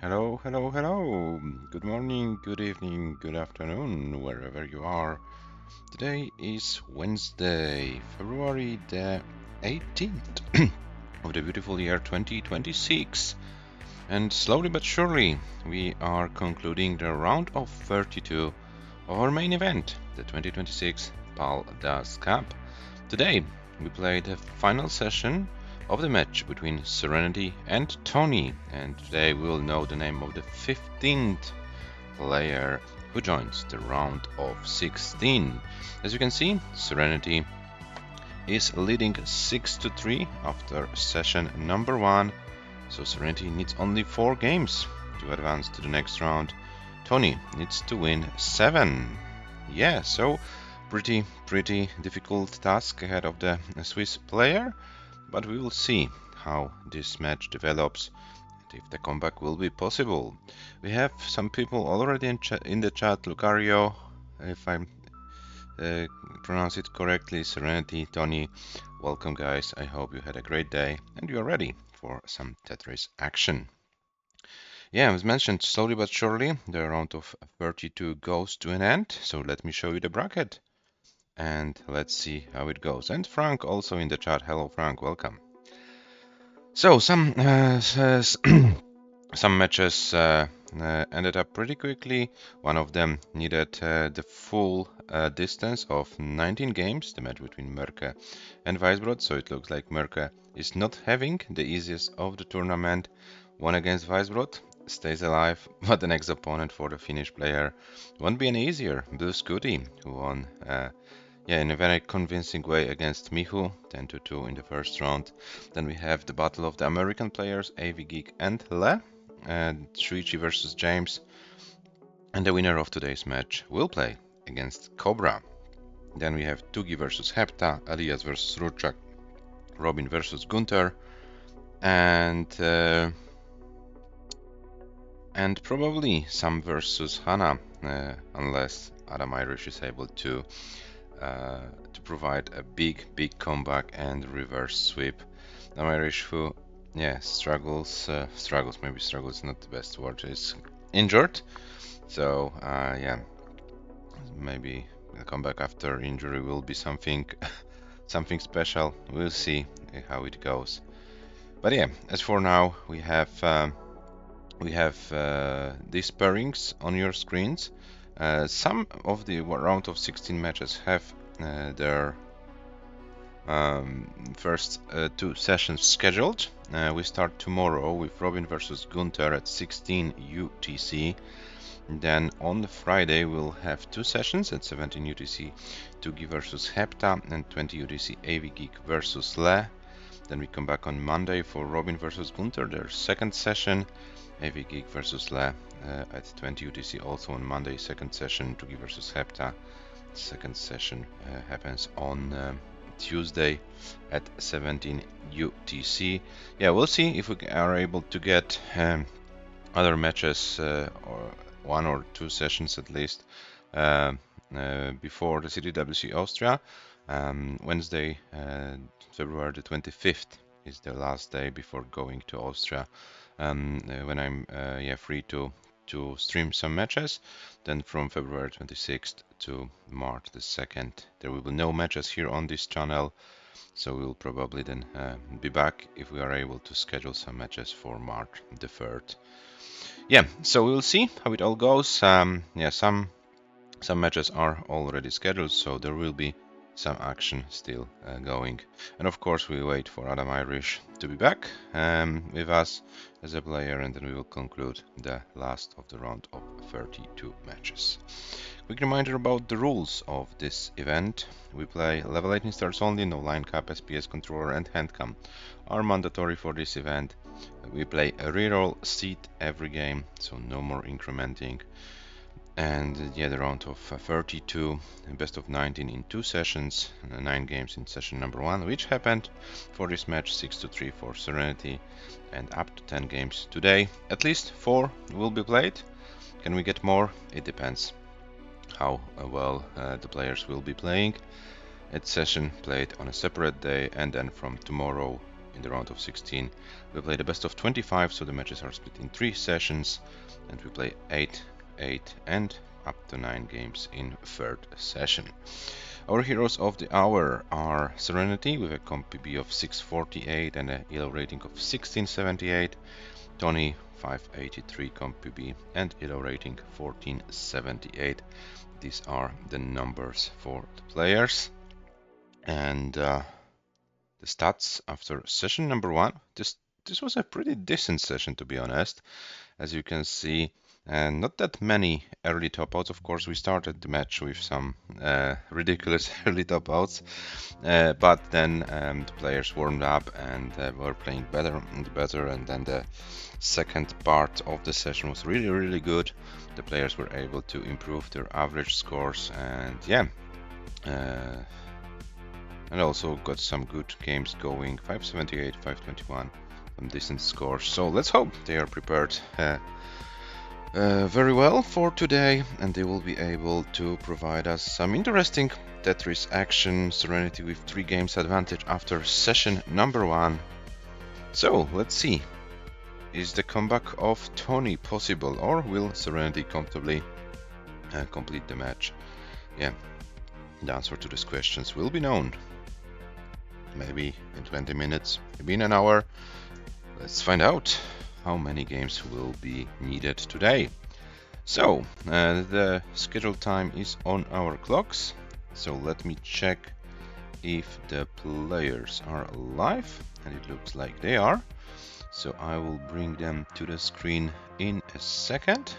Hello, hello, hello. Good morning, good evening, good afternoon, wherever you are. Today is Wednesday, February the 18th of the beautiful year 2026. And slowly but surely, we are concluding the round of 32 of our main event, the 2026 Paldas Cup. Today, we play the final session of the match between Serenity and TONI, and today we will know the name of the 15th player who joins the round of 16. As you can see, Serenity is leading 6-3 after session number 1, so Serenity needs only 4 games to advance to the next round. TONI needs to win 7. Yeah, so pretty difficult task ahead of the Swiss player, but we will see how this match develops and if the comeback will be possible. We have some people already in the chat. Lucario, if I pronounce it correctly, Serenity, Tony, welcome guys. I hope you had a great day and you are ready for some Tetris action. Yeah, as mentioned, slowly but surely the round of 32 goes to an end, so let me show you the bracket and let's see how it goes. And Frank also in the chat. Hello Frank, welcome. So some some matches ended up pretty quickly. One of them needed the full distance of 19 games, the match between Merke and Weisbrod, so it looks like Merke is not having the easiest of the tournament. One against Weisbrod stays alive, but the next opponent for the Finnish player won't be any easier. Blue Scooty, who won in a very convincing way against Mihu, 10-2 in the first round. Then we have the battle of the American players, AV Geek and Le, and Shuichi versus James. And the winner of today's match will play against Cobra. Then we have Tugi versus Hepta, Elias versus Ruchak, Robin versus Gunther, and probably Sam versus Hana, unless Adam Irish is able to provide a big comeback and reverse sweep. Adam Irish, who struggles, maybe struggles is not the best word, is injured, so maybe the comeback after injury will be something something special. We'll see how it goes. But yeah, as for now, we have these pairings on your screens. Some of the round of 16 matches have their first 2 sessions scheduled. We start tomorrow with Robin versus Gunther at 16 UTC. Then on Friday we'll have 2 sessions at 17 UTC, Tugi versus Hepta, and 20 UTC AV Geek versus Le. Then we come back on Monday for Robin versus Gunther, their second session, AV Geek versus Le at 20 UTC, also on Monday, second session, Tugi versus Hepta. Second session happens on Tuesday at 17 UTC. Yeah, we'll see if we are able to get other matches or 1 or 2 sessions at least before the CTWC Austria. Wednesday, February the 25th is the last day before going to Austria, when I'm free to stream some matches. Then from February 26th to March the 2nd, there will be no matches here on this channel, so we'll probably then be back if we are able to schedule some matches for March the 3rd. Yeah, so we'll see how it all goes. Some matches are already scheduled, so there will be some action still going. And of course we wait for Adam Irish to be back with us as a player, and then we will conclude the last of the round of 32 matches. Quick reminder about the rules of this event. We play level 18 stars only, no line cap, SPS controller and handcam are mandatory for this event. We play a reroll seat every game, so no more incrementing. And the round of 32, best of 19 in 2 sessions, 9 games in session number 1, which happened for this match, 6-3 for Serenity, and up to 10 games today. At least 4 will be played. Can we get more? It depends how well the players will be playing. It's session played on a separate day, and then from tomorrow in the round of 16. We play the best of 25, so the matches are split in 3 sessions, and we play 8, 8, and up to 9 games in third session. Our heroes of the hour are Serenity with a comp PB of 648 and a elo rating of 1678, TONI 583 comp PB and elo rating 1478. These are the numbers for the players. And the stats after session number 1. This was a pretty decent session, to be honest. As you can see, not that many early top outs. Of course, we started the match with some ridiculous early top outs, but then the players warmed up and were playing better and better, and then the second part of the session was really good. The players were able to improve their average scores, and yeah, and also got some good games going. 578, 521, some decent scores. So let's hope they are prepared very well for today, and they will be able to provide us some interesting Tetris action. Serenity with 3 games advantage after session number 1. So let's see. Is the comeback of TONI possible, or will Serenity comfortably complete the match? Yeah, the answer to these questions will be known maybe in 20 minutes, maybe in an hour. Let's find out how many games will be needed today. So the scheduled time is on our clocks, so let me check if the players are live, and it looks like they are. So I will bring them to the screen in a second.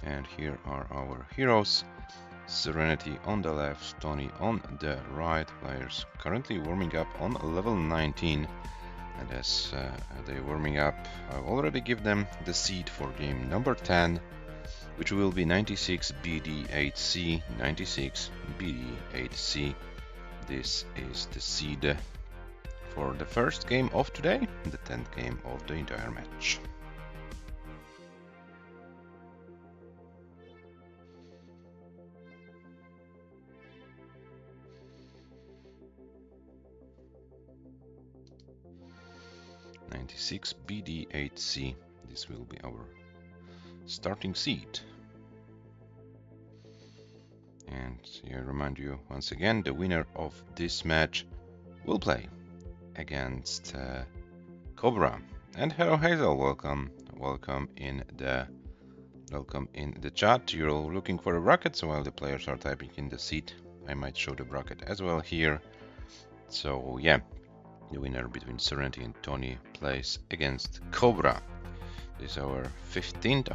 And here are our heroes. Serenity on the left, TONI on the right. Players currently warming up on level 19. And as they're warming up, I've already given them the seed for game number 10, which will be 96 BD8C, 96 BD8C. This is the seed for the first game of today, the 10th game of the entire match. '96 BD8C. This will be our starting seed. And I remind you once again, the winner of this match will play against Cobra. And hello Hazel, welcome in the chat. You're looking for a bracket, so while the players are typing in the seed, I might show the bracket as well here. So yeah, the winner between Serenity and TONI plays against Cobra. This is our 15th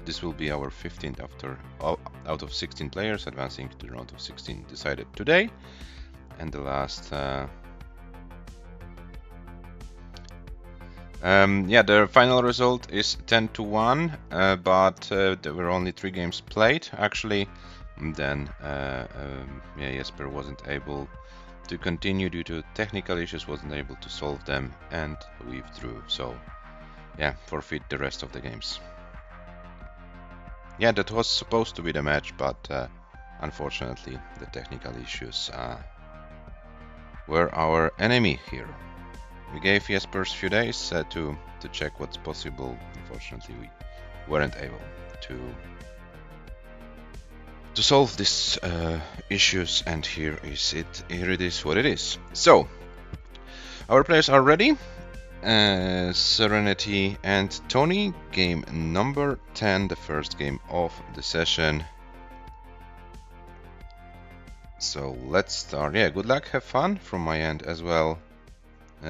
this will be our 15th out of 16 players advancing to the round of 16 decided today, and the last the final result is 10-1, but there were only 3 games played actually. And then Jesper wasn't able to continue due to technical issues, wasn't able to solve them, and we withdrew. So yeah, forfeit the rest of the games. Yeah, that was supposed to be the match, but unfortunately the technical issues were our enemy here. We gave Jesper's few days to check what's possible. Unfortunately, we weren't able to solve these issues, and here it is what it is. So our players are ready. Serenity and TONI, game number 10, the first game of the session. So let's start. Yeah, good luck, have fun from my end as well,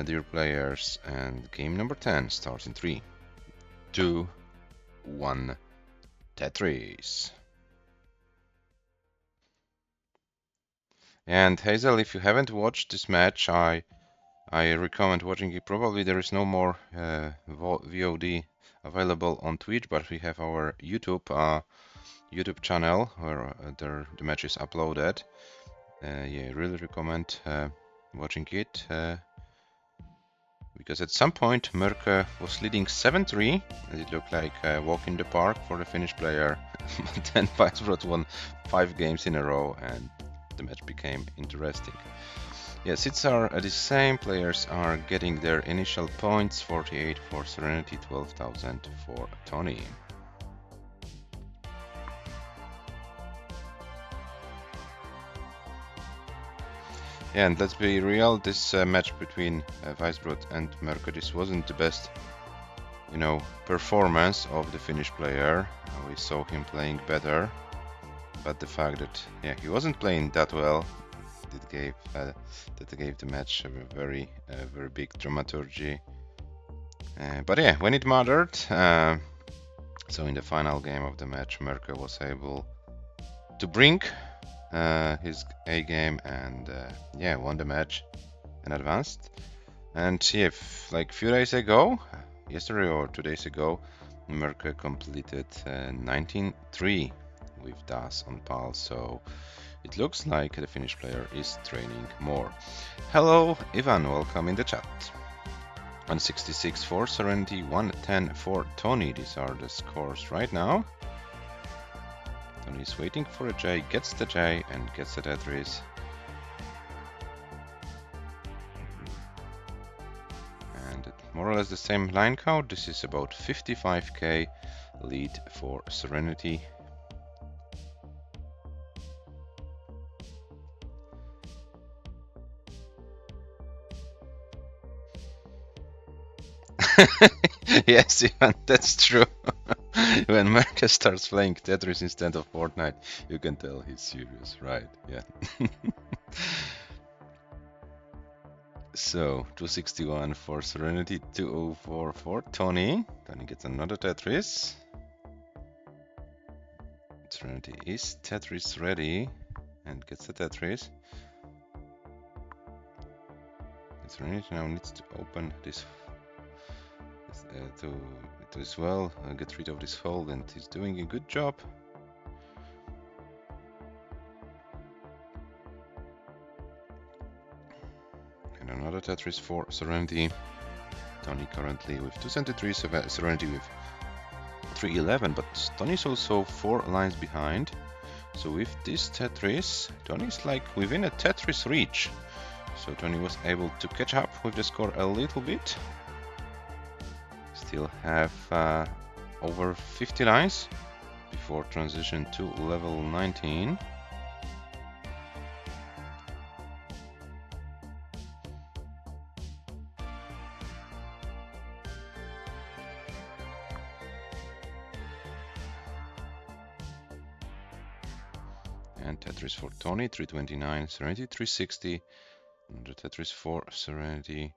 dear players. And game number 10 starts in 3, 2, 1, Tetris. And Hazel, if you haven't watched this match, I recommend watching it. Probably there is no more VOD available on Twitch, but we have our YouTube channel where the match is uploaded. Yeah, I really recommend watching it. because at some point Merke was leading 7-3 and it looked like a walk in the park for the Finnish player. But then Weisbrot won 5 games in a row and the match became interesting. Yeah, seats are the same. Players are getting their initial points: 48 for Serenity, 12,000 for TONI. Yeah, and let's be real, this match between Weisbrot and Merke, this wasn't the best, performance of the Finnish player. We saw him playing better, but the fact that he wasn't playing that well, that gave the match a very big dramaturgy. But yeah, when it mattered, so in the final game of the match, Merke was able to bring his A game and won the match and advanced. And yeah, like few days ago, yesterday or 2 days ago, Merke completed 19-3 with Das on PAL, so it looks like the Finnish player is training more. Hello Ivan, welcome in the chat. 166 for Serenity, 110 for TONI. These are the scores right now. TONI is waiting for a J, gets the J and gets the Tetris. And more or less the same line count. This is about 55k lead for Serenity. Yes, Ivan, that's true. When Merke starts playing Tetris instead of Fortnite, you can tell he's serious, right? Yeah. So, 261 for Serenity, 204 for TONI. TONI gets another Tetris. Serenity is Tetris ready and gets the Tetris. Serenity now needs to open this to as well get rid of this hole, and he's doing a good job. And another Tetris for Serenity. TONI currently with 273, Serenity with 311, but TONI is also 4 lines behind. So with this Tetris, TONI is like within a Tetris reach. So TONI was able to catch up with the score a little bit. Still have over 50 lines before transition to level 19. And Tetris for TONI, 329, Serenity 360, and the Tetris for Serenity.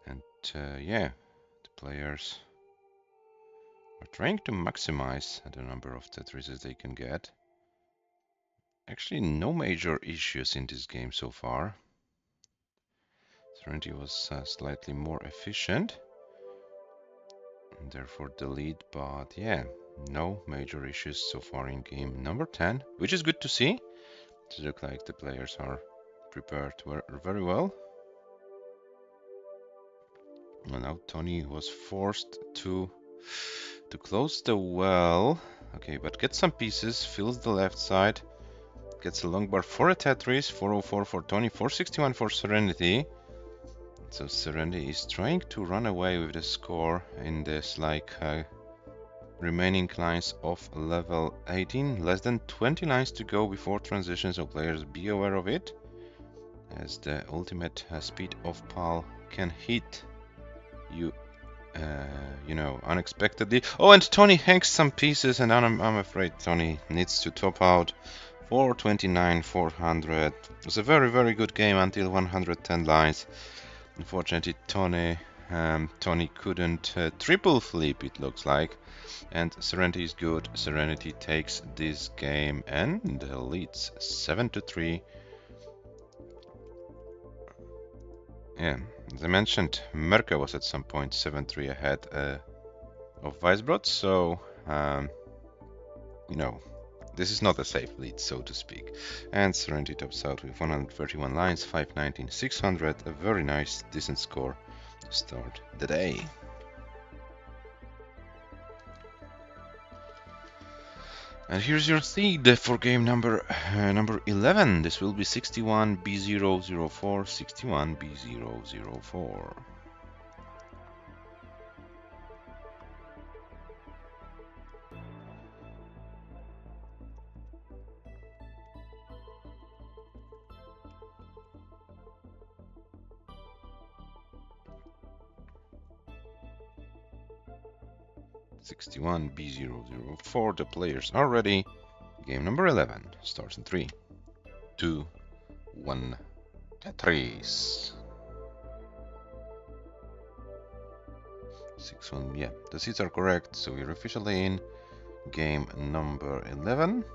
And yeah, the players are trying to maximize the number of Tetrises they can get. Actually, no major issues in this game so far. Serenity was slightly more efficient, and therefore the lead, but yeah, no major issues so far in game number 10, which is good to see. It looks like the players are prepared very well. And now TONI was forced to close the well. Okay, but gets some pieces, fills the left side, gets a long bar for a Tetris, 404 for TONI, 461 for Serenity. So Serenity is trying to run away with the score in this remaining lines of level 18. Less than 20 lines to go before transition, so players be aware of it, as the ultimate speed of PAL can hit you unexpectedly. Oh, and TONI hangs some pieces, and I'm afraid TONI needs to top out. 429, 400. It was a very good game until 110 lines. Unfortunately, TONI couldn't triple flip, it looks like. And Serenity is good. Serenity takes this game and leads 7-3. Yeah, as I mentioned, Merke was at some point 7-3 ahead of Weisbrot, so this is not a safe lead, so to speak. And Serenity tops out with 131 lines, 519, 600, a very nice, decent score. to start the day. And here's your seed for game number 11. This will be 61B004, 61B004. B004. The players are ready. Game number 11 starts in 3, 2, 1. Tetris. 6-1. Yeah, the seats are correct. So we're officially in game number 11.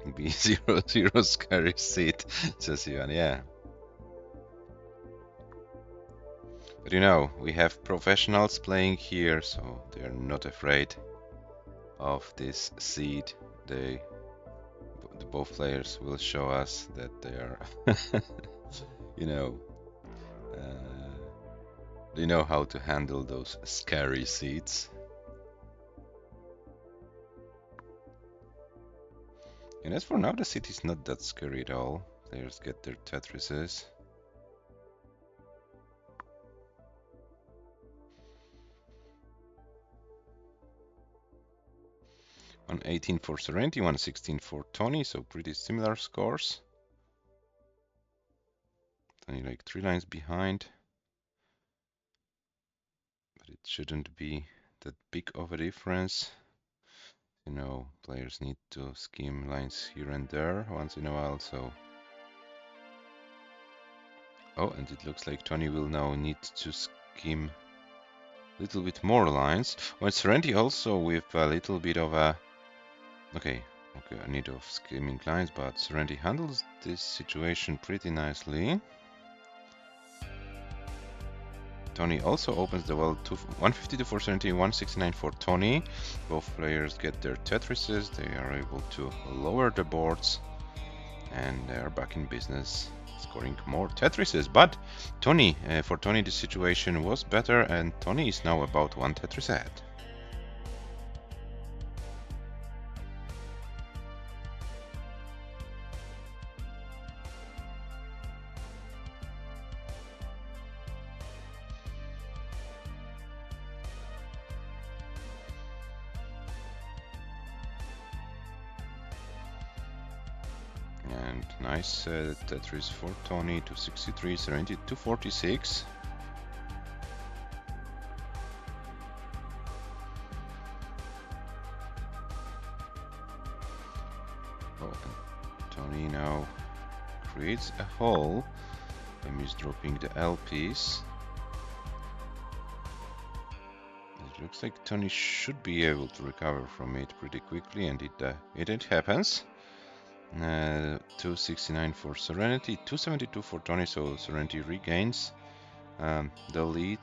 B00 scary seat, says Ivan, yeah. But you know, we have professionals playing here, so they're not afraid of this seat. Both players will show us that they are, you know, they know how to handle those scary seats. And as for now, the seat is not that scary at all. Players get their Tetrises. On 18 for Serenity, 116 for Toni, so pretty similar scores. Toni like 3 lines behind. But it shouldn't be that big of a difference. You know, players need to skim lines here and there once in a while, so... Oh, and it looks like Toni will now need to skim a little bit more lines. Well, Serenity also with a little bit of a... Okay, a need of skimming lines, but Serenity handles this situation pretty nicely. Toni also opens the well to 152 for Serenity, 169 for Toni. Both players get their Tetrises, they are able to lower the boards, and they are back in business, scoring more Tetrises. But Toni, for Toni the situation was better, and Toni is now about 1 Tetris ahead. And nice Tetris for Toni, 263, Serenity 246. Oh, and Toni now creates a hole by misdropping the L piece. It looks like Toni should be able to recover from it pretty quickly, and it happens. 269 for Serenity, 272 for Toni, so Serenity regains the lead,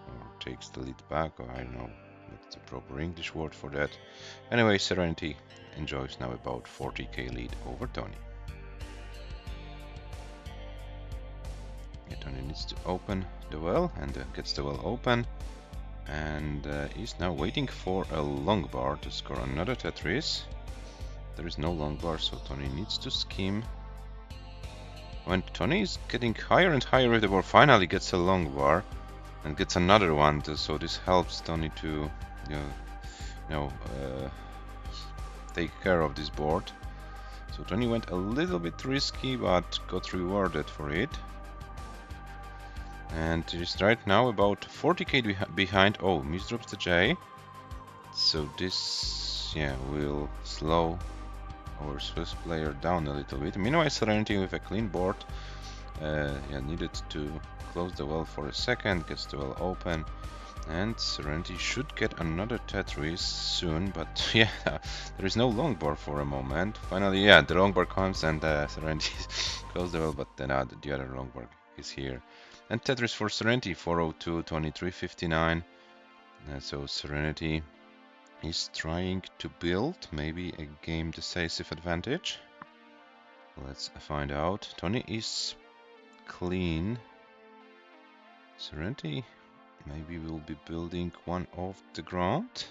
or takes the lead back, or I don't know what's the proper English word for that. Anyway, Serenity enjoys now about 40k lead over Toni. Yeah, Toni needs to open the well, and gets the well open, and is now waiting for a long bar to score another Tetris. There is no long bar, so Toni needs to skim. When Toni is getting higher and higher with the bar, finally gets a long bar and gets another one, so this helps Toni to take care of this board. So Toni went a little bit risky, but got rewarded for it. And is right now about 40k behind. Oh, misdrops the J. So this, yeah, will slow our Swiss player down a little bit. Meanwhile, Serenity with a clean board, needed to close the well for a second, gets the well open, and Serenity should get another Tetris soon, but yeah, there is no long bar for a moment. Finally, yeah, the long bar comes, and Serenity closed the well, but then the other long bar is here. And Tetris for Serenity, 402, Toni 359. So Serenity is trying to build maybe a game decisive advantage. Let's find out. Toni is clean. Serenity maybe will be building one off the ground.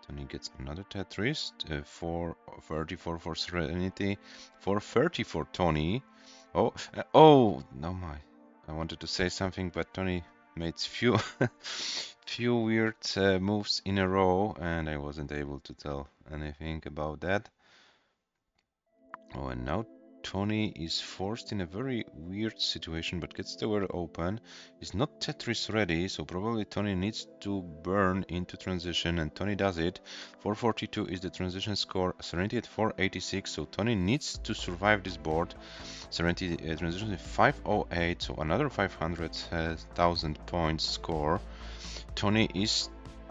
Toni gets another Tetris. 434 for Serenity. 430 for Toni. Oh, no my. I wanted to say something, but Toni made few weird moves in a row, and I wasn't able to tell anything about that. Oh, and now Toni is forced in a very weird situation, but gets the word open. Is not Tetris ready, so probably Toni needs to burn into transition, and Toni does it. 442 is the transition score. Serenity at 486, so Toni needs to survive this board. Serenity transition is 508, so another 500,000 points score. Toni is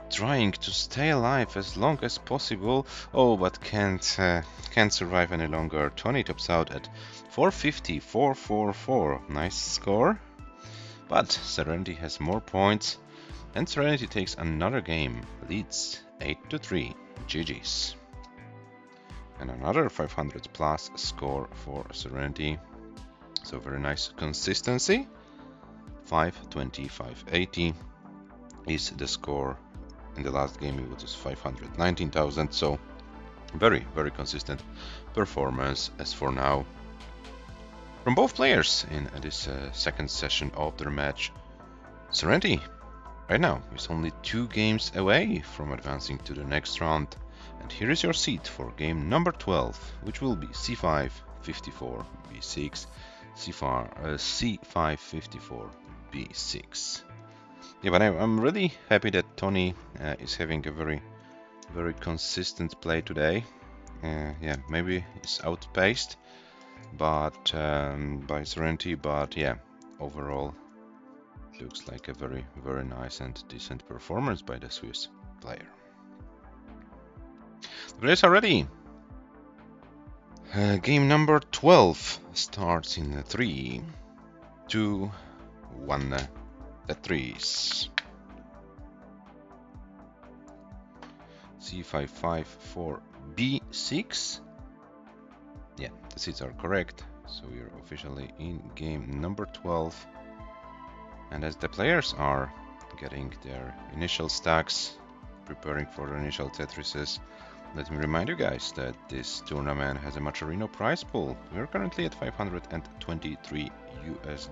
trying to stay alive as long as possible. Oh, but can't survive any longer. Toni tops out at 450, 444. Nice score. But Serenity has more points, and Serenity takes another game. Leads 8-3. GG's. And another 500 plus score for Serenity. So very nice consistency. 520, 580 is the score. In the last game it was 519,000, so very consistent performance as for now from both players in this second session of their match. Serenity right now is only 2 games away from advancing to the next round, and here is your seat for game number 12, which will be c5, 54, b6, c5, 54, b6. Yeah, but I'm really happy that Toni is having a very consistent play today. Yeah, maybe it's outpaced, but by Serenity, but yeah, overall it looks like a very nice and decent performance by the Swiss player. The players are ready. Game number 12 starts in 3, 2, 1. Tetris. c5, 4, b6. Yeah, the seats are correct. So we're officially in game number 12. And as the players are getting their initial stacks, preparing for their initial Tetrises, let me remind you guys that this tournament has a Macherino prize pool. We are currently at $523 US.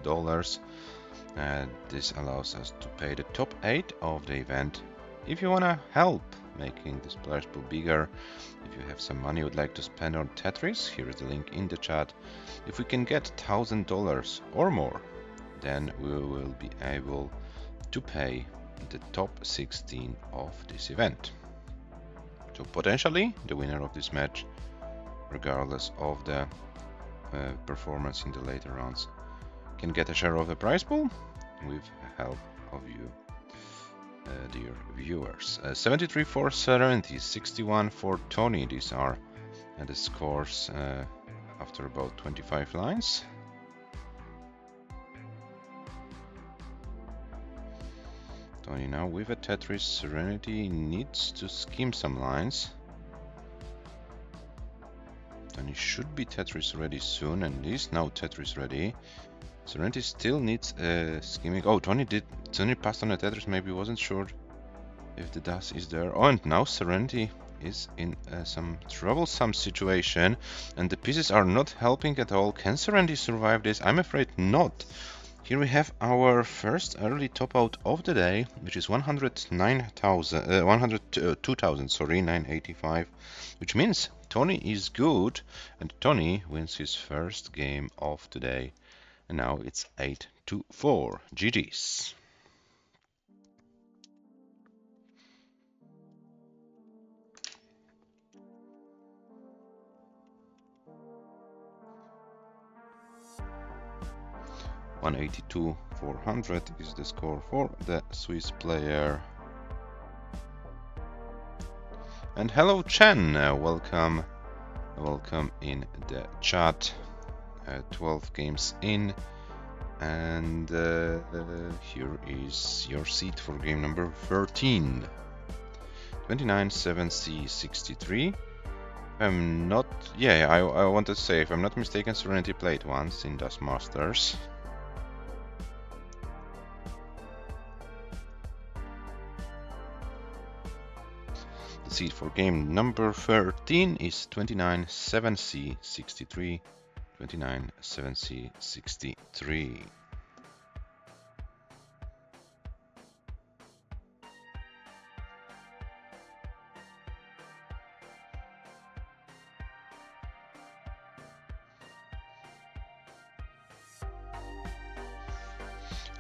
This allows us to pay the top 8 of the event. If you wanna help making this prize pool bigger, if you have some money you would like to spend on Tetris, here is the link in the chat. If we can get $1,000 or more, then we will be able to pay the top 16 of this event. So potentially the winner of this match, regardless of the performance in the later rounds, can get a share of the prize pool with help of you, dear viewers. 73 for Serenity, 61 for Toni. These are the scores after about 25 lines. Toni now with a Tetris. Serenity needs to skim some lines. Toni should be Tetris ready soon, and is now Tetris ready. Serenity still needs skimming. Oh, Toni passed on a Tetris, maybe wasn't sure if the dust is there. Oh, and now Serenity is in some troublesome situation, and the pieces are not helping at all. Can Serenity survive this? I'm afraid not. Here we have our first early top out of the day, which is 102,985, which means Toni is good, and Toni wins his first game of the day. And now it's 8-4. GG's. $182,400 is the score for the Swiss player. And hello Chen, welcome in the chat. 12 games in, And here is your seat for game number 13. 29-7C63. I'm not... Yeah, I wanted to say, if I'm not mistaken, Serenity played once in Das Masters. The seed for game number 13 is 29-7C63. 29-7C63.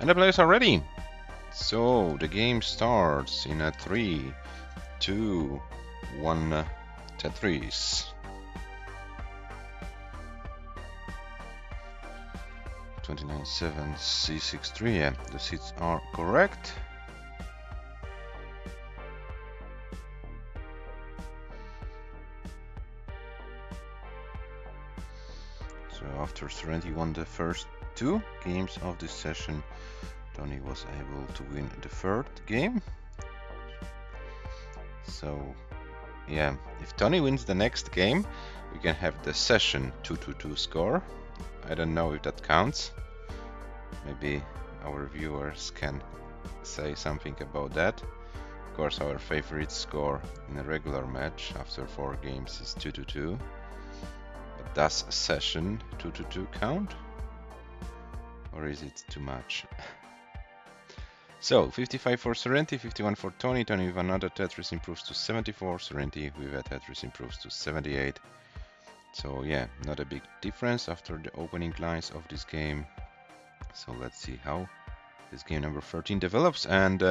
And the players are ready. So the game starts in a 3, 2, 1, Tetris. 29-7C63. Yeah, the seats are correct. So after Serenity won the first 2 games of this session, Toni was able to win the 3rd game. So yeah, if Toni wins the next game, we can have the session 2-2 score. I don't know if that counts. Maybe our viewers can say something about that. Of course, our favorite score in a regular match after 4 games is 2-2. But does session 2-2 count? Or is it too much? So 55 for Serenity, 51 for Toni. Toni with another Tetris improves to 74. Serenity with a Tetris improves to 78. So yeah, not a big difference after the opening lines of this game. So let's see how this game number 13 develops. And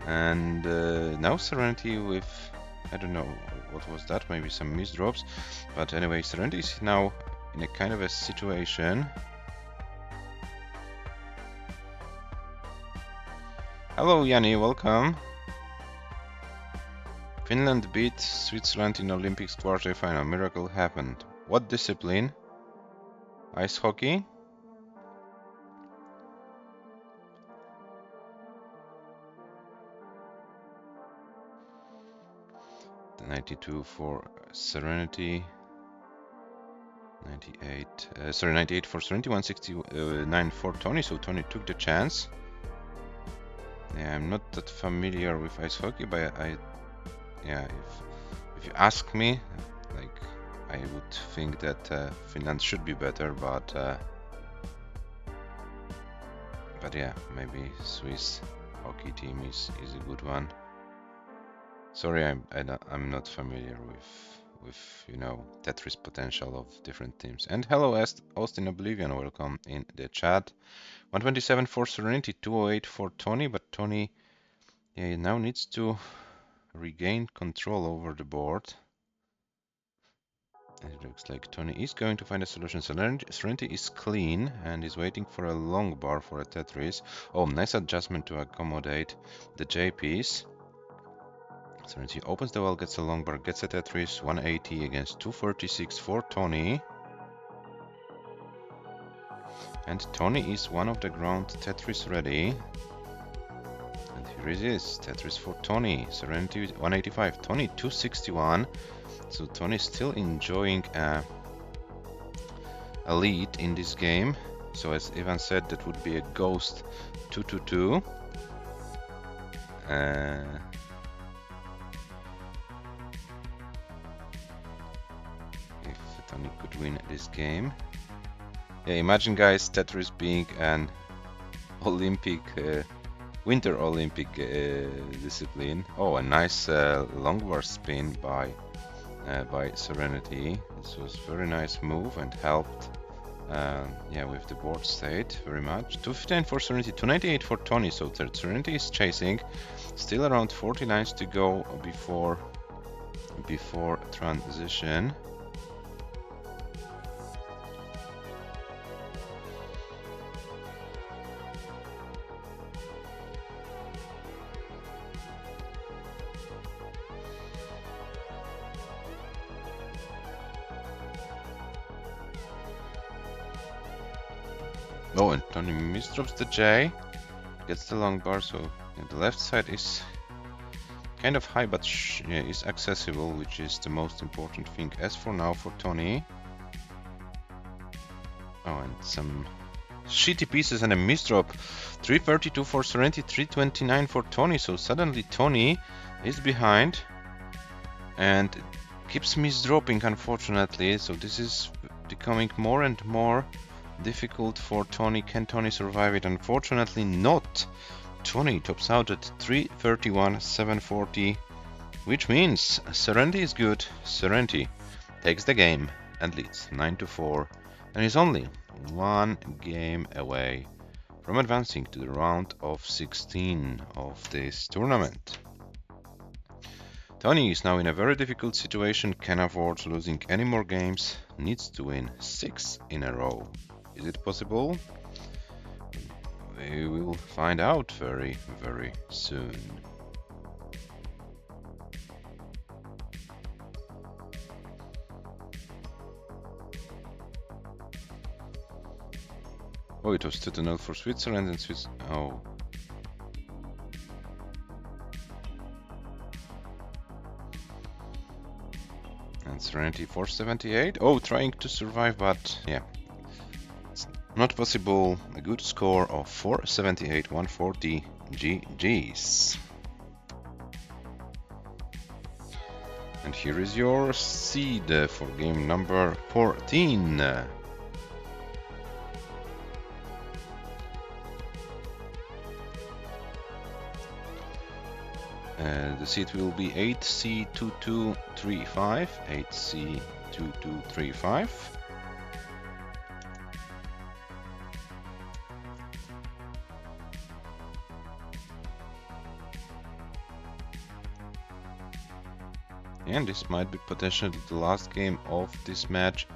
now Serenity with, I don't know what was that, maybe some misdrops. But anyway, Serenity is now in a kind of a situation. Hello Yanni, welcome. Finland beat Switzerland in Olympics quarterfinal. Miracle happened. What discipline? Ice hockey? The 92 for Serenity. 98 for Serenity. 169 for Toni. So Toni took the chance. Yeah, I'm not that familiar with ice hockey, but if you ask me, like, I would think that Finland should be better, but yeah, maybe Swiss hockey team is a good one. Sorry, I'm not familiar with you know, Tetris potential of different teams. And hello Austin Oblivion, welcome in the chat. 127 for Serenity, 208 for Toni, but Toni now needs to regain control over the board. And it looks like Toni is going to find a solution. Serenity is clean and is waiting for a long bar for a Tetris. Oh, nice adjustment to accommodate the J piece. Serenity opens the well, gets a long bar, gets a Tetris. 180 against 236 for Toni. And Toni is one of the ground Tetris ready. And here it is, Tetris for Toni. Serenity 185, Toni 261. So Toni is still enjoying a lead in this game. So as Ivan said, that would be a ghost 2-2. If Toni could win this game. Yeah, imagine guys, Tetris being an Olympic, Winter Olympic discipline. Oh, a nice long bar spin by Serenity. This was a very nice move and helped with the board state very much. 215 for Serenity, 298 for Toni. So Serenity is chasing. Still around 40 lines to go before transition. Oh, and Toni misdrops the J, gets the long bar, so yeah, the left side is kind of high, but yeah, is accessible, which is the most important thing as for now for Toni. Oh, and some shitty pieces and a misdrop. 332 for Serenity, 329 for Toni, so suddenly Toni is behind and keeps misdropping, unfortunately, so this is becoming more and more difficult for Toni. Can Toni survive it? Unfortunately not. Toni tops out at 331, 740, which means Serenity is good. Serenity takes the game and leads 9-4 and is only one game away from advancing to the round of 16 of this tournament. Toni is now in a very difficult situation, can afford losing any more games, needs to win 6 in a row. Is it possible? We will find out very, very soon. Oh, it was 2-0 for Switzerland and Oh. And Serenity 478. Oh, trying to survive, but yeah, it's not possible. A good score of 478, 140 GG's. And here is your seed for game number 14. The seed will be 8C2235, 8C2235. And this might be potentially the last game of this match.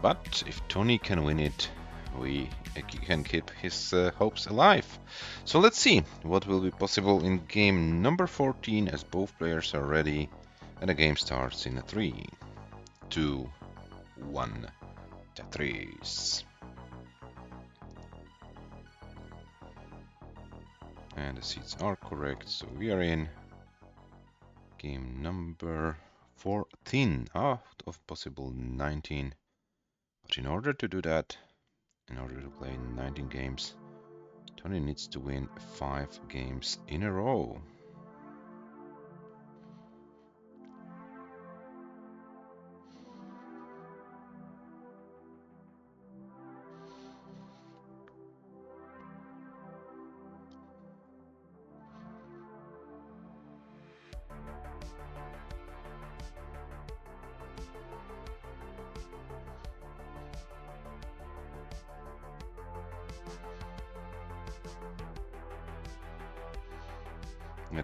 But if Toni can win it, we can keep his hopes alive. So let's see what will be possible in game number 14 as both players are ready and the game starts in a 3, 2, 1, Tetris. And the seats are correct, so we are in game number 14 out of possible 19. But in order to do that, in order to play 19 games, Toni needs to win 5 games in a row.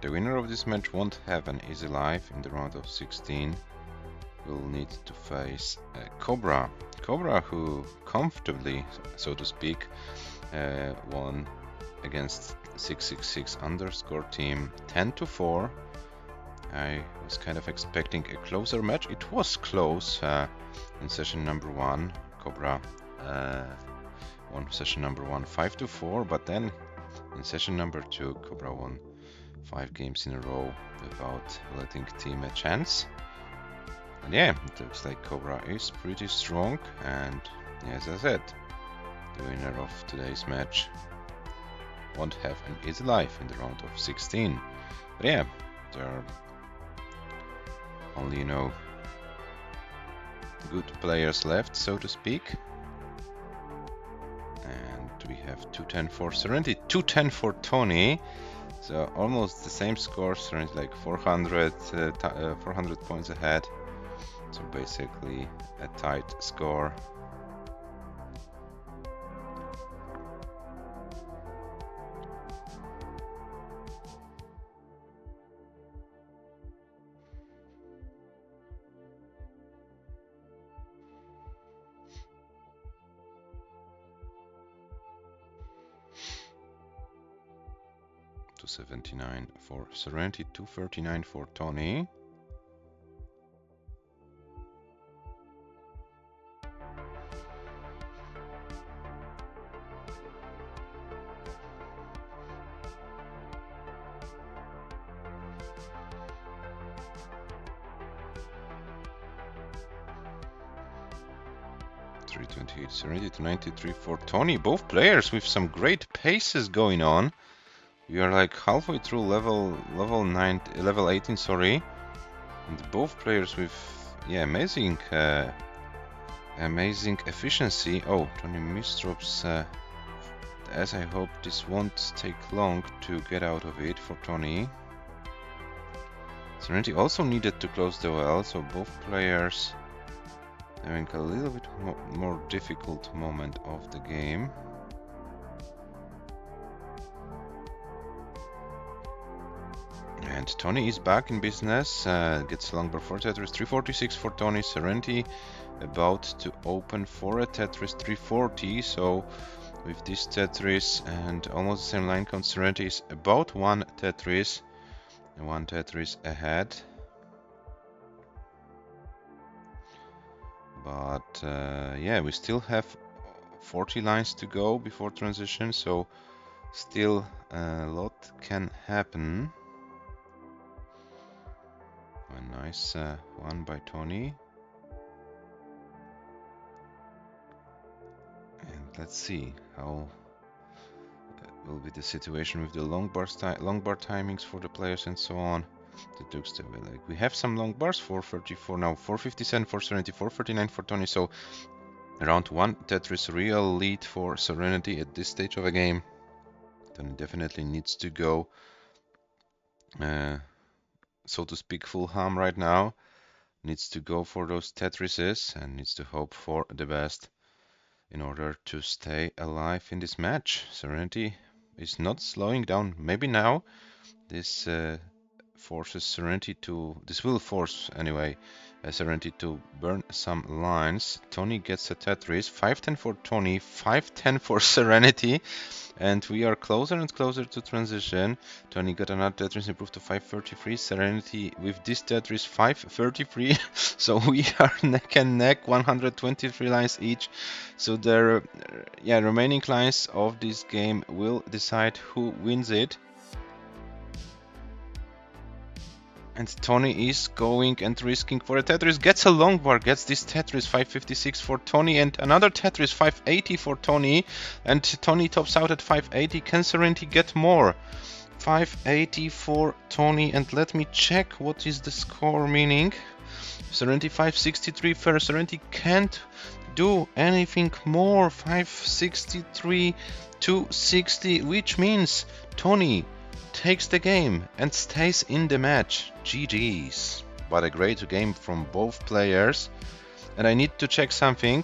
The winner of this match won't have an easy life in the round of 16. Will need to face Cobra. Cobra, who comfortably, so to speak, won against 666 underscore team 10-4. I was kind of expecting a closer match. It was close in session number 1. Cobra won session number 1 5-4, but then in session number 2, Cobra won 5 games in a row without letting team a chance. And yeah, it looks like Cobra is pretty strong, and as I said, the winner of today's match won't have an easy life in the round of 16. But yeah, there are only, good players left, so to speak. And we have 210 for Serenity, 210 for Toni. So almost the same score, Serenity like 400 points ahead. So basically a tight score. $279 for Serenity, $239 for Toni. 328 Serenity to 93 for Toni. Both players with some great paces going on. We are like halfway through level 18, sorry. And both players with amazing efficiency. Oh, Toni misdrops. As I hope this won't take long to get out of it for Toni. Serenity also needed to close the well, so both players having a little bit more difficult moment of the game. And Toni is back in business, gets a long bar for Tetris, 346 for Toni. Serenity about to open for a Tetris 340, so with this Tetris and almost the same line count, Serenity is about one Tetris ahead. But yeah, we still have 40 lines to go before transition, so still a lot can happen. A nice one by Toni. And let's see how will be the situation with the long bar timings for the players and so on. It looks to be like we have some long bars, 434 now, 457 for Serenity, 439 for Toni, so around one Tetris real lead for Serenity at this stage of a game. Toni definitely needs to go, so to speak, full ham right now. Needs to go for those Tetrises and needs to hope for the best in order to stay alive in this match. Serenity is not slowing down. Maybe now this forces Serenity to, this will force anyway, Serenity to burn some lines. Toni gets a Tetris, 510 for Toni, 510 for Serenity, and we are closer and closer to transition. Toni got another Tetris, improved to 533. Serenity with this Tetris 533. So we are neck and neck, 123 lines each. So the remaining lines of this game will decide who wins it. And Toni is going and risking for a Tetris, gets a long bar, gets this Tetris, 556 for Toni, and another Tetris, 580 for Toni, and Toni tops out at 580. Can Serenity get more? 580 for Toni, and let me check what is the score meaning. Serenity 563, fair. Serenity can't do anything more. 563 to 60, which means Toni takes the game and stays in the match. GG's. What a great game from both players. And I need to check something.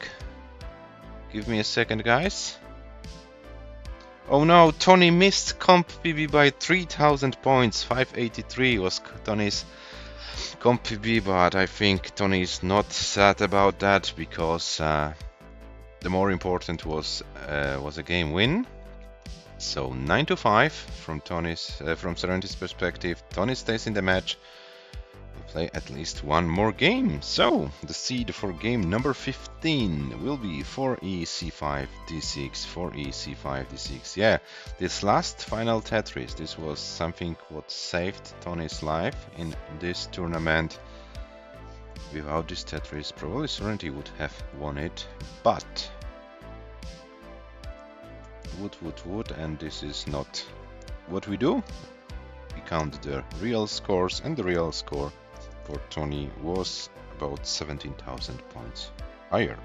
Give me a second, guys. Oh no, Toni missed comp PB by 3000 points. 583 was Toni's comp PB, but I think Toni is not sad about that because the more important was a game win. So 9-5 from Serenity's perspective. Toni stays in the match. We'll play at least one more game. So the seed for game number 15 will be 4e c5 d6, 4e c5 d6. Yeah, this last final Tetris, this was something what saved Toni's life in this tournament. Without this Tetris, probably Serenity would have won it, but wood, and this is not what we do. We count the real scores, and the real score for Toni was about 17,000 points higher.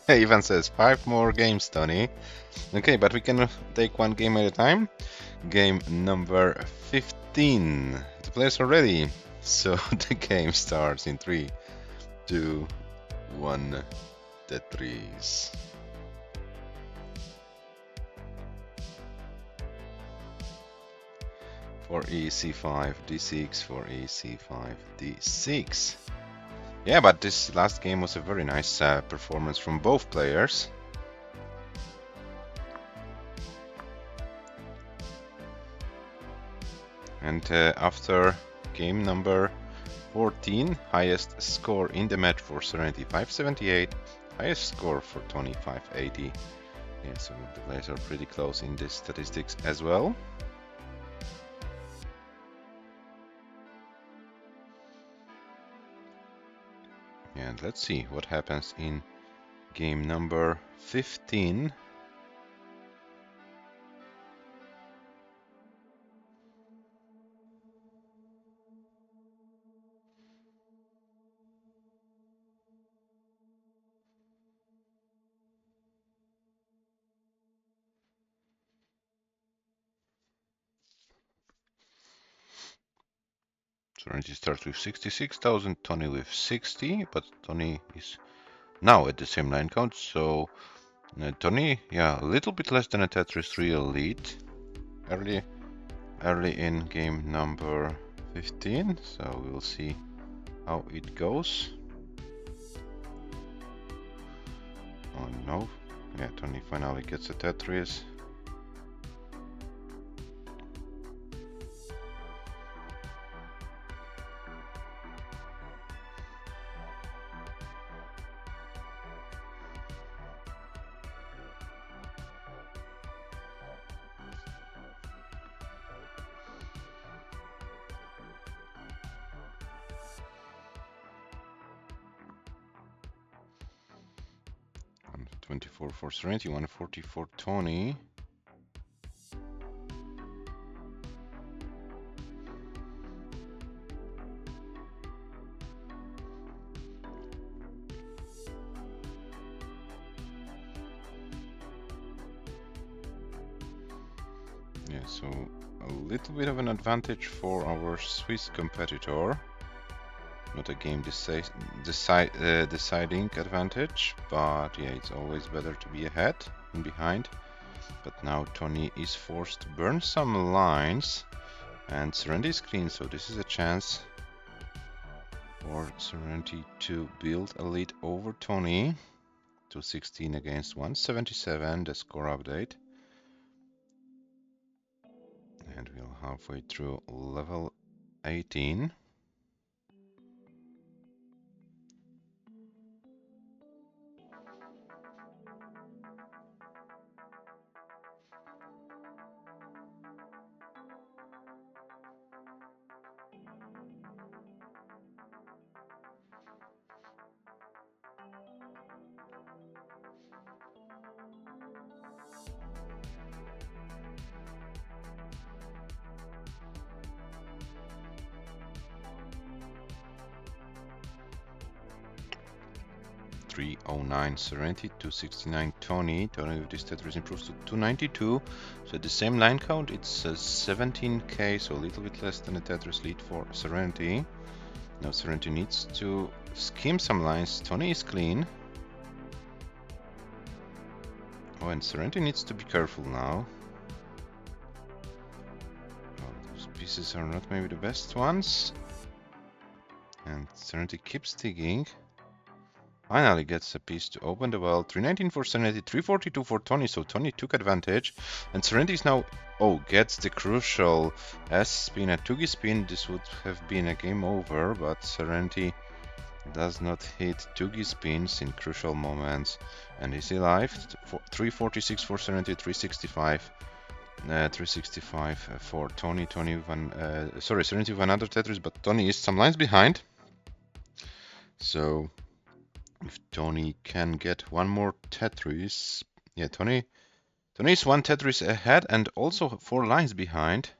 Ivan says 5 more games, Toni. Okay, but we can take one game at a time. Game number 15. The players are ready, so the game starts in 3, 2, 1. Tetris. For e c5 d6, for e c5 d6. Yeah, but this last game was a very nice performance from both players. And after game number 14, highest score in the match for Serenity 578, highest score for TONI 580. Yeah, so the players are pretty close in this statistics as well. And let's see what happens in game number 15. Serenity starts with 66,000, TONI with 60, but TONI is now at the same line count, so TONI, yeah, a little bit less than a Tetris real lead early in game number 15, so we'll see how it goes. Oh no, yeah, TONI finally gets a Tetris. For Serenity, 140 for TONI. Yeah, so a little bit of an advantage for our Swiss competitor. Not a game deciding advantage, but yeah, it's always better to be ahead than behind. But now TONI is forced to burn some lines, and Serenity is clean, so this is a chance for Serenity to build a lead over TONI. 216 against 177, the score update. And we're halfway through level 18. .309 Serenity, 269 TONI. TONI with this Tetris improves to 292. So at the same line count, it's 17k, so a little bit less than a Tetris lead for Serenity. Now Serenity needs to skim some lines. TONI is clean. Oh, and Serenity needs to be careful now. Oh, those pieces are not maybe the best ones. And Serenity keeps digging. Finally gets a piece to open the well. 319 for Serenity, 342 for TONI, so TONI took advantage. And Serenity is now, gets the crucial S-spin, a Tugi spin. This would have been a game over, but Serenity does not hit Tugi spins in crucial moments. And is alive. 346 for Serenity, 365. 365 for TONI. Serenity with another Tetris, but TONI is some lines behind. So if TONI can get one more Tetris, yeah, TONI is one Tetris ahead and also 4 lines behind.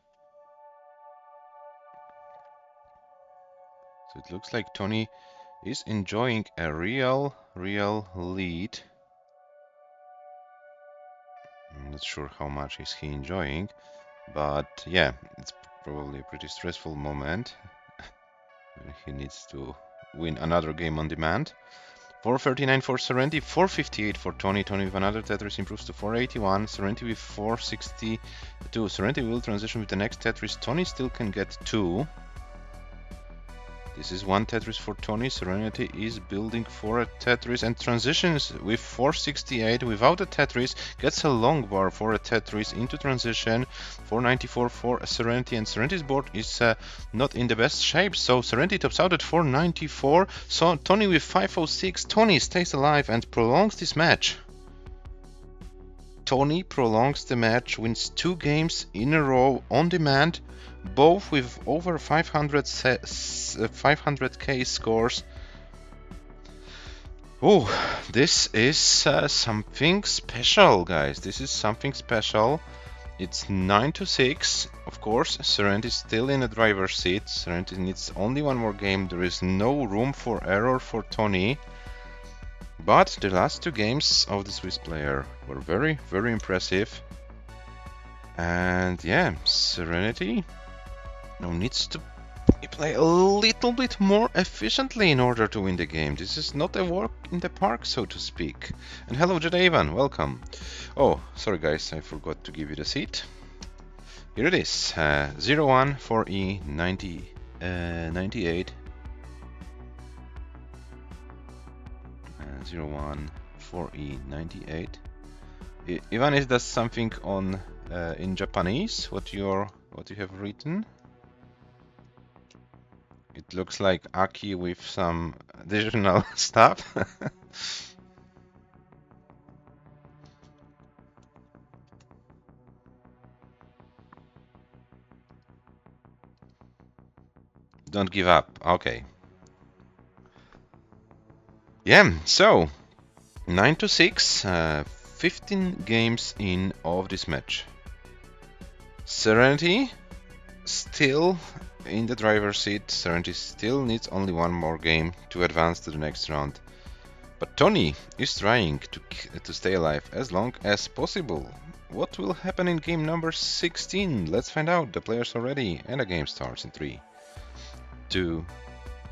So it looks like TONI is enjoying a real lead. I'm not sure how much is he enjoying, but yeah, it's probably a pretty stressful moment. He needs to win another game on demand. 439 for Serenity, 458 for TONI. TONI with another Tetris improves to 481. Serenity with 462. Serenity will transition with the next Tetris. TONI still can get 2. This is one Tetris for Toni. Serenity is building for a Tetris and transitions with 468 without a Tetris. Gets a long bar for a Tetris into transition. 494 for Serenity, and Serenity's board is not in the best shape. So Serenity tops out at 494. So Toni with 506. Toni stays alive and prolongs this match. Toni prolongs the match, wins 2 games in a row on demand, both with over 500k scores. Oh, this is something special, guys. This is something special. It's 9-6. Of course, Serenity is still in the driver's seat. Serenity needs only one more game. There is no room for error for Toni. But the last 2 games of the Swiss player were very, very impressive. And yeah, Serenity now needs to play a little bit more efficiently in order to win the game. This is not a walk in the park, so to speak. And hello, Jadavan, welcome. Oh, sorry guys, I forgot to give you the seat. Here it is, 01 for E90, 98. 01 4E98. Ivan, is that something on in Japanese? What you have written? It looks like Aki with some additional stuff. Don't give up. Okay. Yeah. So 9-6. 15 games in of this match. Serenity still in the driver's seat. Serenity still needs only one more game to advance to the next round. But Toni is trying to stay alive as long as possible. What will happen in game number 16? Let's find out. The players are ready and the game starts in 3, 2,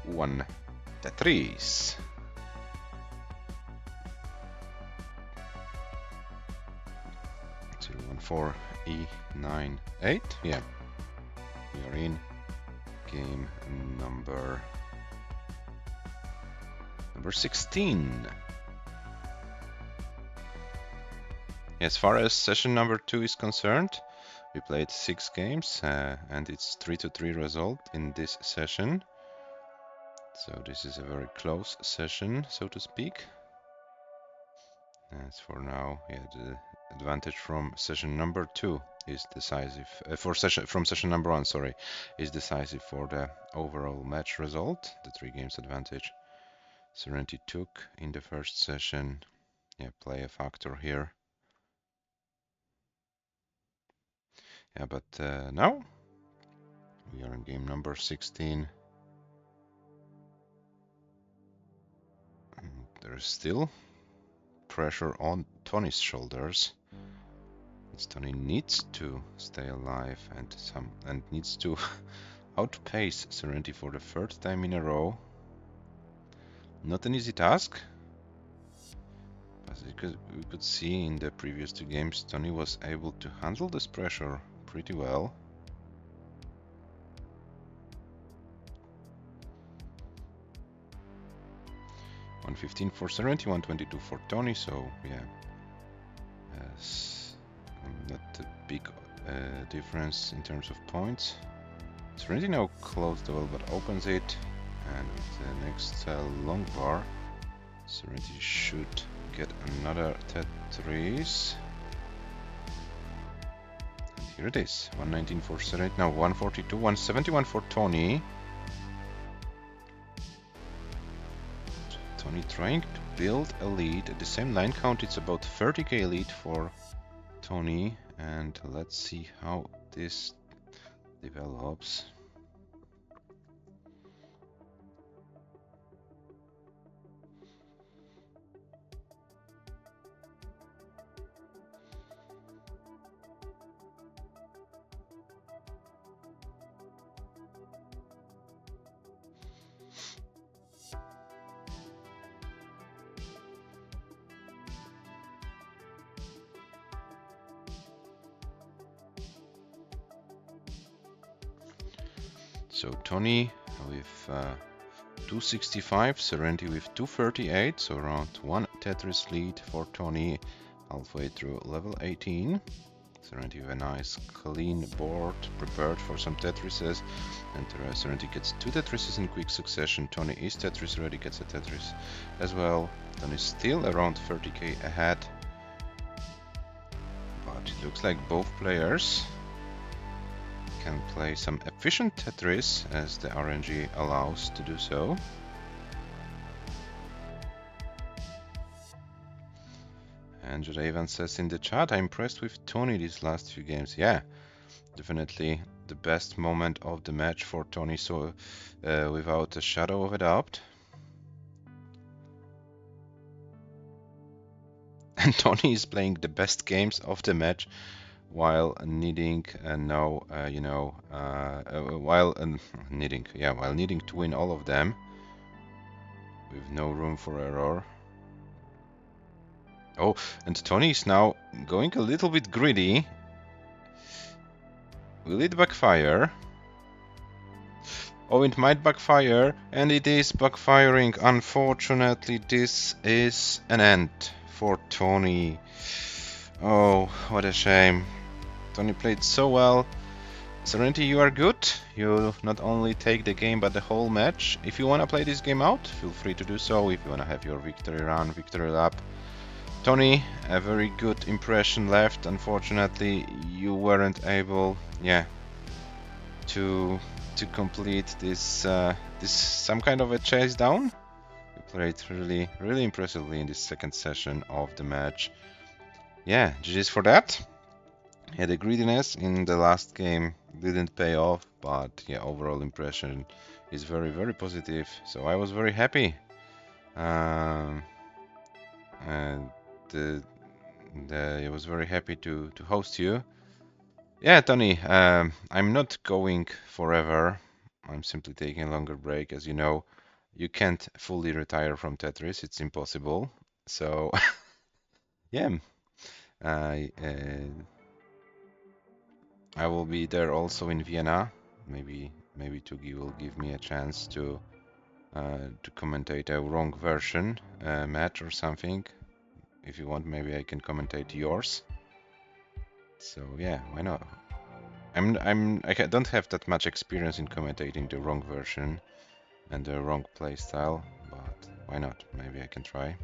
1. Tetris. For E98. Yeah, we are in game number 16. As far as session number 2 is concerned, we played 6 games and it's 3-3 result in this session. So this is a very close session, so to speak. As for now, yeah, the advantage from session number 2 is decisive. From session number 1, sorry, is decisive for the overall match result. The 3 games advantage Serenity took in the first session, yeah, play a factor here. Yeah, but now we are in game number 16. And there is still pressure on Toni's shoulders. Toni needs to stay alive and needs to outpace Serenity for the 3rd time in a row. Not an easy task. As we could see in the previous 2 games, Toni was able to handle this pressure pretty well. $115 for Serenity, $122 for Toni, so yeah, not a big difference in terms of points. Serenity now closed the well but opens it, and with the next long bar, Serenity should get another Tetris. And here it is, 119 for Serenity, now 142, 171 for Toni. Toni trying to build a lead. At the same line count, it's about 30k lead for Toni, and let's see how this develops. So Toni with 265, Serenity with 238, so around 1 Tetris lead for Toni halfway through level 18. Serenity with a nice clean board prepared for some Tetrises, and Serenity gets 2 Tetrises in quick succession. Toni is Tetris ready, gets a Tetris as well. Toni is still around 30k ahead, but it looks like both players can play some efficient Tetris as the RNG allows to do so. And Raven says in the chat, I'm impressed with Toni these last few games. Yeah, definitely the best moment of the match for Toni, so without a shadow of a doubt. And Toni is playing the best games of the match while needing while needing to win all of them with no room for error. Oh, and Toni is now going a little bit greedy. Will it backfire? Oh, it might backfire, and it is backfiring. Unfortunately, this is an end for Toni. Oh, what a shame. Toni played so well. Serenity, you are good. You not only take the game, but the whole match. If you want to play this game out, feel free to do so. If you want to have your victory run, victory lap. Toni, a very good impression left. Unfortunately, you weren't able, to complete this some kind of a chase down. You played really impressively in this second session of the match. Yeah, GG's for that. Yeah, the greediness in the last game didn't pay off, but yeah, overall impression is very positive. So I was very happy. And I was very happy to host you. Yeah, Toni, I'm not going forever. I'm simply taking a longer break. As you know, you can't fully retire from Tetris. It's impossible. So, yeah, I will be there also in Vienna. Maybe Tugi will give me a chance to commentate a wrong version match or something. If you want, maybe I can commentate yours. So yeah, why not? I don't have that much experience in commentating the wrong version and the wrong playstyle, but why not? Maybe I can try.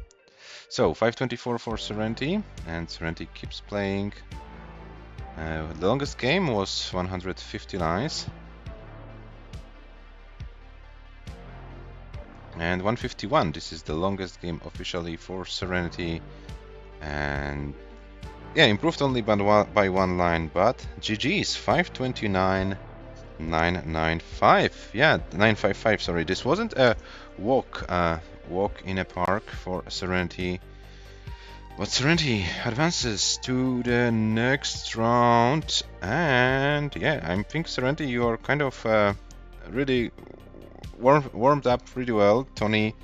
So 524 for Serenity, and Serenity keeps playing. The longest game was 150 lines. And 151, this is the longest game officially for Serenity. And yeah, improved only by one line, but GG's 529.995. Yeah, 955. Sorry, this wasn't a walk in a park for Serenity, but Serenity advances to the next round. And yeah, I think Serenity, you are kind of really warmed up pretty well. Toni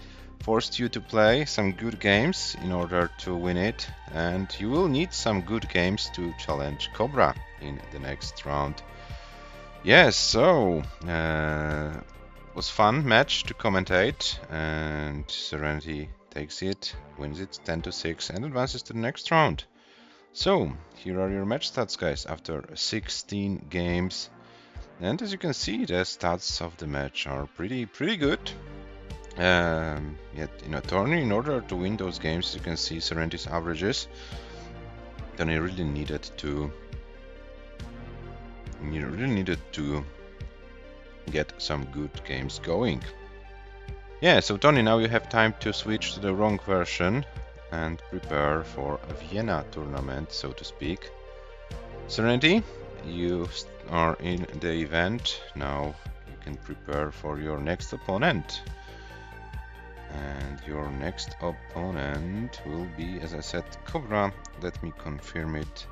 forced you to play some good games in order to win it, and you will need some good games to challenge Cobra in the next round. Yes, so was fun match to commentate, and Serenity takes it, wins it 10-6, and advances to the next round. So here are your match stats, guys, after 16 games. And as you can see, the stats of the match are pretty good. Yet in a tourney, in order to win those games, you can see Serenity's averages. Toni really needed to get some good games going. Yeah, so Toni, now you have time to switch to the wrong version and prepare for a Vienna tournament, so to speak. Serenity, you are in the event. Now you can prepare for your next opponent. And your next opponent will be, as I said, Cobra. Let me confirm it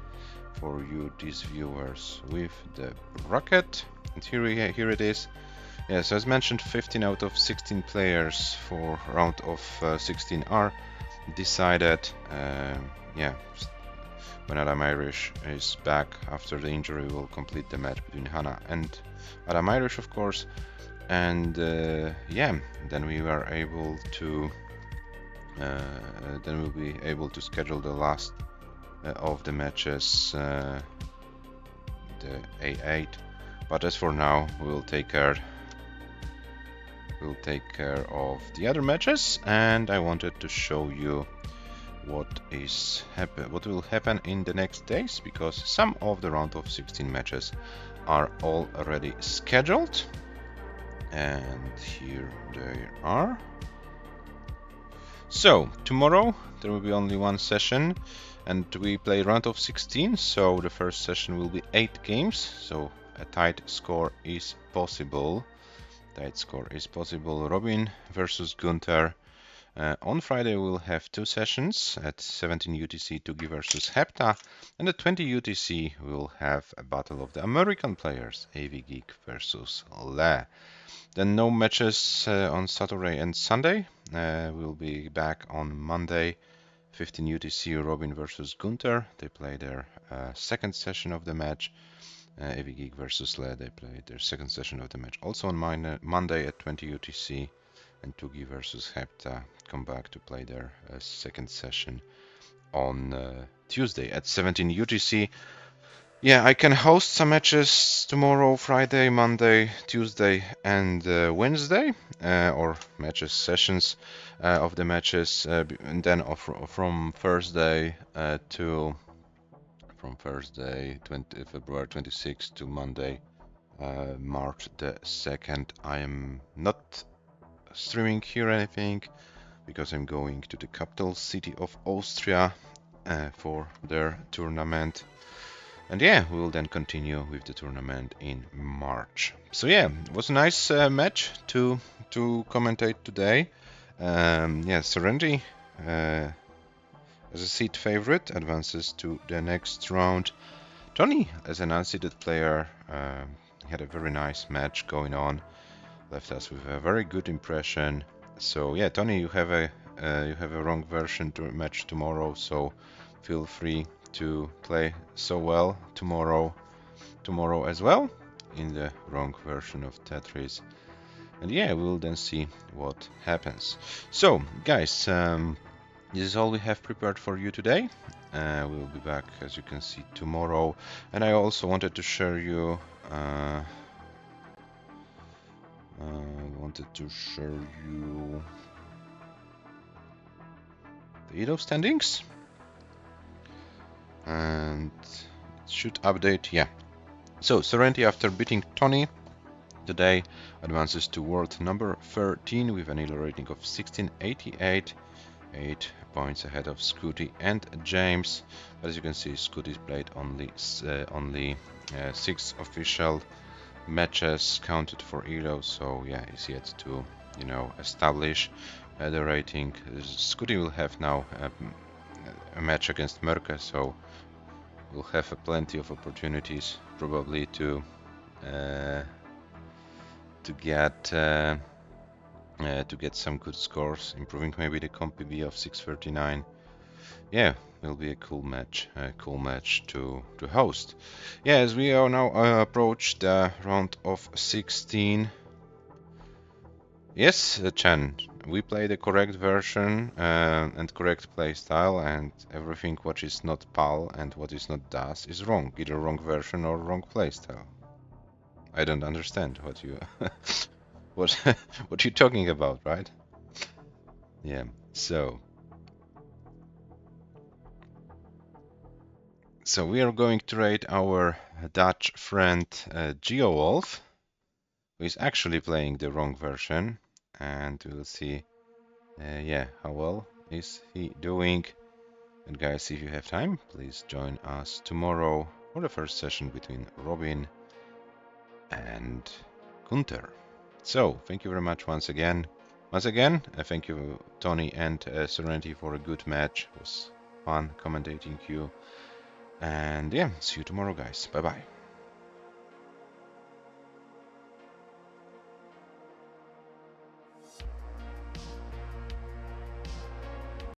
for you, these viewers, with the bracket. And here it is. Yeah, so as mentioned, 15 out of 16 players for round of 16 are decided. Yeah, when Adam Irish is back after the injury, we'll complete the match between Hannah and Adam Irish, of course. and yeah, then we were able to then we'll be able to schedule the last of the matches, the A8. But as for now, we'll take care of the other matches, and I wanted to show you what will happen in the next days, because some of the round of 16 matches are already scheduled, and here they are. So tomorrow there will be only one session, and we play round of 16, so the first session will be 8 games, so a tight score is possible. Robin versus Gunther. On Friday we'll have 2 sessions at 17 UTC, Tugi versus Hepta, and at 20 UTC we'll have a battle of the American players, AV Geek versus Le. Then no matches on Saturday and Sunday. We'll be back on Monday, 15 UTC, Robin versus Gunther. They play their second session of the match. AV Geek versus Le, they played their second session of the match. Also on Monday at 20 UTC, and Tugi versus Hepta come back to play their second session on Tuesday at 17 UTC. Yeah, I can host some matches tomorrow, Friday, Monday, Tuesday, and Wednesday, or sessions of the matches, and then from Thursday February 26th to Monday, March the 2nd. I am not streaming here anything because I'm going to the capital city of Austria for their tournament. And yeah, we will then continue with the tournament in March. So yeah, it was a nice match to commentate today. Yeah, Serenity as a seed favorite advances to the next round. Toni, as an unseeded player, had a very nice match going on. Left us with a very good impression. So yeah, Toni, you have a wrong version to match tomorrow, so feel free to play so well tomorrow as well in the wrong version of Tetris. And yeah, we'll then see what happens. So guys, this is all we have prepared for you today. We'll be back, as you can see, tomorrow. And I also wanted to share you the ELO standings, and it should update. Yeah, so Serenity, after beating Toni today, advances to world number 13 with an ELO rating of 1688, 8 points ahead of Scooty and James. But as you can see, Scooty played only 6 official matches counted for ELO, so yeah, he's yet to establish the rating. Scooty will have now a match against Merke, so we'll have plenty of opportunities probably to get some good scores, improving maybe the comp PB of 639. Yeah, will be a cool match to host. Yeah, as we are now approach the round of 16. Yes, Chen, we play the correct version and correct playstyle, and everything what is not PAL and what is not DAS is wrong, either wrong version or wrong playstyle. I don't understand what you what you're talking about, right? Yeah, so we are going to rate our Dutch friend GeoWolf, who is actually playing the wrong version, and we'll see yeah, how well is he doing. And guys, if you have time, please join us tomorrow for the first session between Robin and Gunther. So thank you very much once again. Thank you, Toni and Serenity, for a good match. It was fun commentating you. And yeah, see you tomorrow, guys. Bye bye.